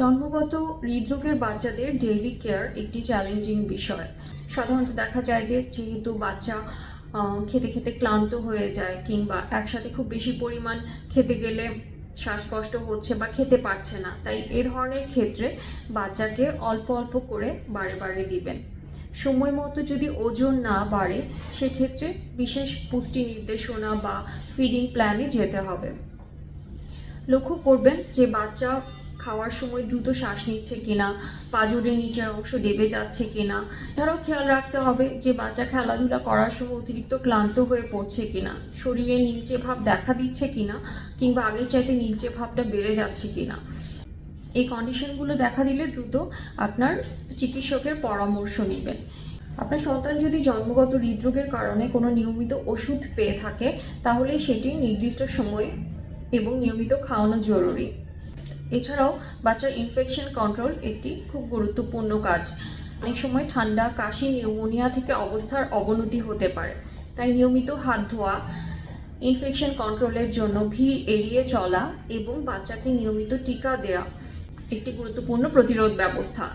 জন্মগত হৃদরোগের বাচ্চাদের ডেইলি কেয়ার একটি চ্যালেঞ্জিং বিষয়। সাধারণত দেখা যায় যেহেতু বাচ্চা খেতে খেতে ক্লান্ত হয়ে যায়, কিংবা একসাথে খুব বেশি পরিমাণ খেতে গেলে শ্বাসকষ্ট হচ্ছে বা খেতে পারছে না, তাই এ ধরনের ক্ষেত্রে বাচ্চাকে অল্প অল্প করে বারে বারে দিবেন। সময় মতো যদি ওজন না বাড়ে, সেক্ষেত্রে বিশেষ পুষ্টি নির্দেশনা বা ফিডিং প্ল্যানে যেতে হবে। লক্ষ্য করবেন যে বাচ্চা খাওয়ার সময় দ্রুত শ্বাস নিচ্ছে কিনা, পাঁজরের নিচের অংশ ডেবে যাচ্ছে কিনা। এছাড়াও খেয়াল রাখতে হবে যে বাচ্চা খেলাধুলা করার সময় অতিরিক্ত ক্লান্ত হয়ে পড়ছে কিনা, শরীরে নীলচে ভাব দেখা দিচ্ছে কিনা, কিংবা আগের চাইতে নীলচে ভাবটা বেড়ে যাচ্ছে কিনা। এই কন্ডিশনগুলো দেখা দিলে দ্রুত আপনার চিকিৎসকের পরামর্শ নেবেন। আপনার সন্তান যদি জন্মগত হৃদরোগের কারণে কোনো নিয়মিত ওষুধ পেয়ে থাকে, তাহলে সেটি নির্দিষ্ট সময়ে এবং নিয়মিত খাওয়ানো জরুরি। এছাড়াও বাচ্চার ইনফেকশন কন্ট্রোল একটি খুব গুরুত্বপূর্ণ কাজ। অনেক সময় ঠান্ডা, কাশি, নিউমোনিয়া থেকে অবস্থার অবনতি হতে পারে, তাই নিয়মিত হাত ধোয়া, ইনফেকশন কন্ট্রোলের জন্য ভিড় এড়িয়ে চলা এবং বাচ্চাকে নিয়মিত টিকা দেওয়া একটি গুরুত্বপূর্ণ প্রতিরোধ ব্যবস্থা।